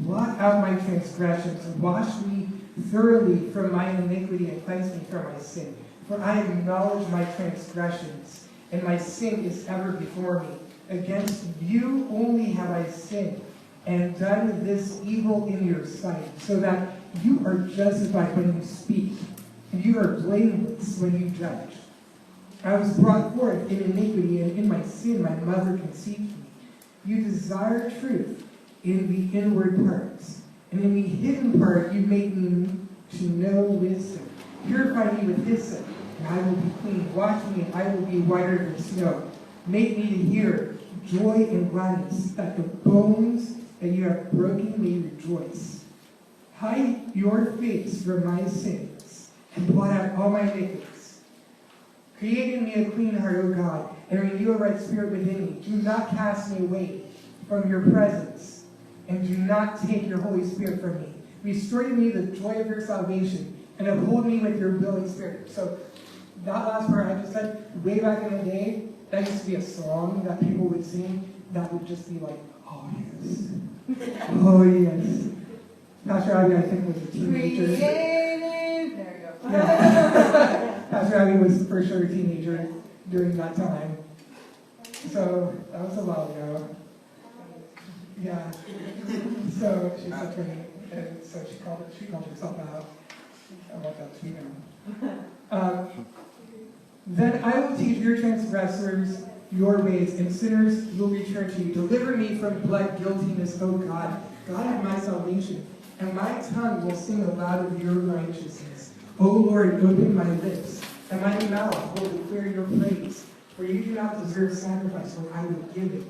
Blot out my transgressions, wash me thoroughly from my iniquity, and cleanse me from my sin. For I acknowledge my transgressions, and my sin is ever before me. Against you only have I sinned, and done this evil in your sight, so that you are justified when you speak, and you are blameless when you judge. I was brought forth in iniquity, and in my sin my mother conceived me. You desire truth in the inward parts, and in the hidden part you make me to know wisdom. Purify me with hyssop, and I will be clean. Wash me, and I will be whiter than snow. Make me to hear joy and gladness, that the bones that you have broken may rejoice. Hide your face from my sins, and blot out all my iniquities. Create in me a clean heart, O God, and renew a right spirit within me. Do not cast me away from your presence, and do not take your Holy Spirit from me. Restore to me the joy of your salvation, and uphold me with your willing spirit. So that last part I just said, way back in the day, that used to be a song that people would sing that would just be like, oh yes. Oh yes. Pastor Abby, I think, was a teenager. There you go. Yeah. Pastor Abby was for sure a teenager during that time. So that was a while ago. Yeah. So she's such a, and so she called herself out. I want that to be known. Then I will teach your transgressors your ways, and sinners will return to you. Deliver me from blood guiltiness, O God, God of my salvation, and my tongue will sing aloud of your righteousness. O Lord, open my lips, and my mouth will declare your praise. For you do not deserve sacrifice, or I would give it.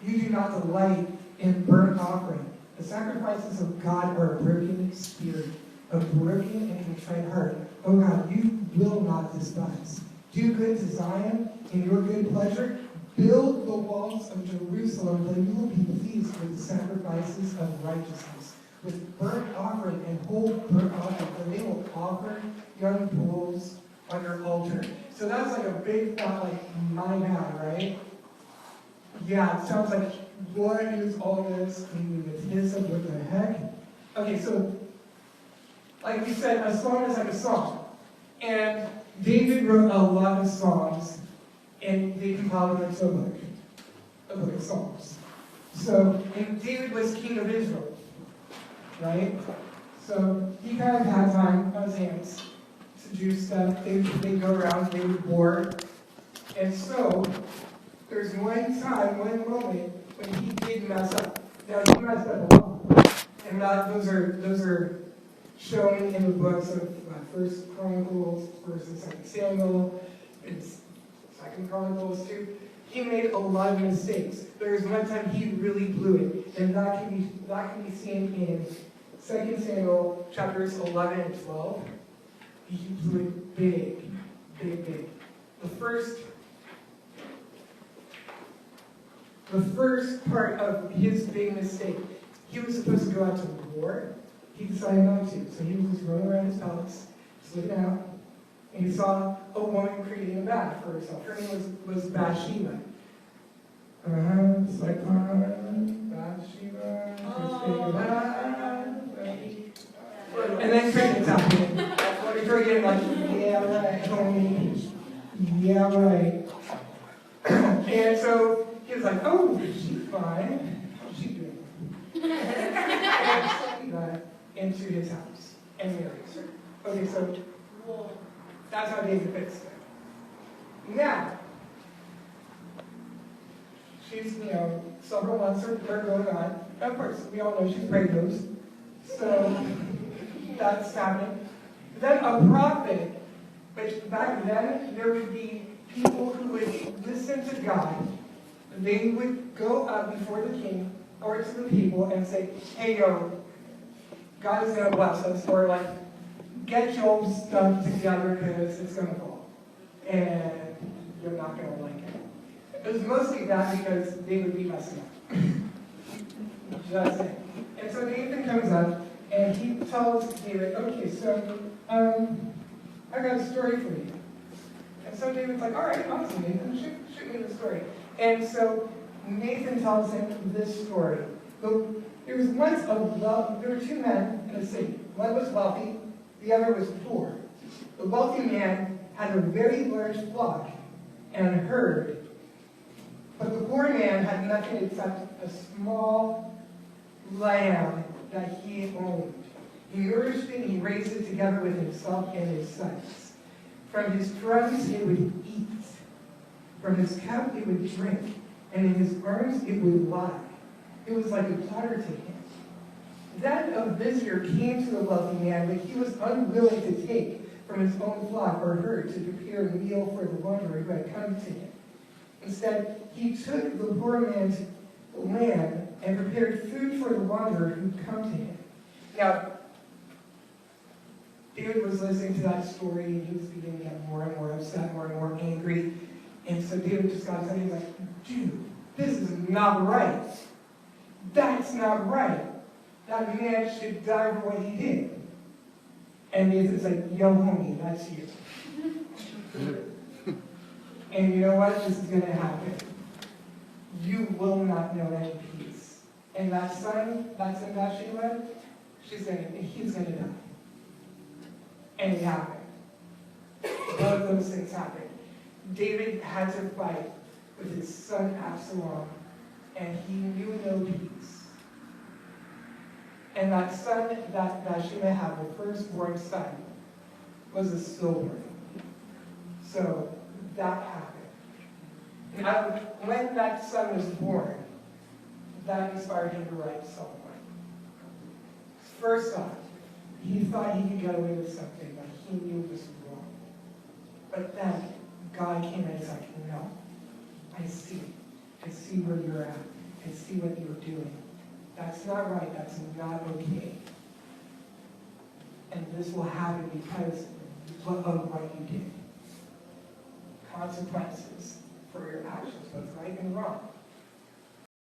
You do not delight in burnt offering. The sacrifices of God are a broken spirit, a broken and contrite heart. O God, you will not despise. Do good to Zion in your good pleasure. Build the walls of Jerusalem, that you will be pleased with the sacrifices of righteousness, with burnt offering and whole burnt offering, for they will offer young bulls on your altar. So that's like a big thought, like, my God, right? Yeah, it sounds like, what is all this? Maybe with hyssop, what the heck? Okay, so, like we said, a song is like a song. And David wrote a lot of songs, and they compiled them into a book of songs. So, and David was king of Israel, right? So he kind of had time on his hands to do stuff. They'd go around, they would war. And so, there's one time, one moment, when he did mess up. Now, he messed up a lot. And those are shown in the books of First Chronicles, First and Second Samuel, and Second Chronicles too. He made a lot of mistakes. There's one time he really blew it, and that can be seen in 2 Samuel chapters 11 and 12. He blew it big, big, big. The first part of his big mistake, he was supposed to go out to war. He decided not to, so he was just running around his palace, just looking out, and he saw a woman creating a bath for herself. Her name was Bathsheba. It's like, Bathsheba, and then crickets happened. Before getting like, yeah, right, homie, yeah, right. And so he was like, oh, she's fine. How's she doing? And got into his house and marries her. Okay, so that's how David fixed it. Now, she's, several months are going on. Of course, we all know she's pregnant. So that's happening. Then a prophet, which back then there would be people who would listen to God. They would go up before the king or to the people and say, hey, God is going to bless us, or like, get your stuff together because it's going to fall. And you're not going to like it. It was mostly that because they would be messing up. Just saying. And so Nathan comes up and he tells David, okay, so I got a story for you. And so David's like, all right, awesome, Nathan, shoot me the story. And so Nathan tells him this story. There were two men in a city. One was wealthy, the other was poor. The wealthy man had a very large flock and a herd, but the poor man had nothing except a small lamb that he owned. He nourished it and he raised it together with himself and his sons. From his crumbs it would eat, from his cup it would drink, and in his arms it would lie. It was like a daughter to him. Then a visitor came to the wealthy man, but he was unwilling to take from his own flock or herd to prepare a meal for the wanderer who had come to him. Instead, he took the poor man's lamb and prepared food for the wanderer who had come to him. Now, David was listening to that story, and he was beginning to get more and more upset, more and more angry. And so David just got upset. He was like, dude, this is not right. That's not right. That man should die for what he did. And Nathan's like, yo, homie, that's you. And you know what? This is going to happen. You will not know any peace. And that son, that's in Bathsheba, he's going to die. And it happened. Both of those things happened. David had to fight with his son Absalom, and he knew no peace. And that son that Bathsheba had, the firstborn son, was a stillborn. So that happened. Now, when that son was born, that inspired him to write Psalm 1. First off, he thought he could get away with something that he knew was wrong. But then God came in and was like, no, I see. I see where you're at. I see what you're doing. That's not right. That's not okay. And this will happen because of what you did. Consequences for your actions, both right and wrong.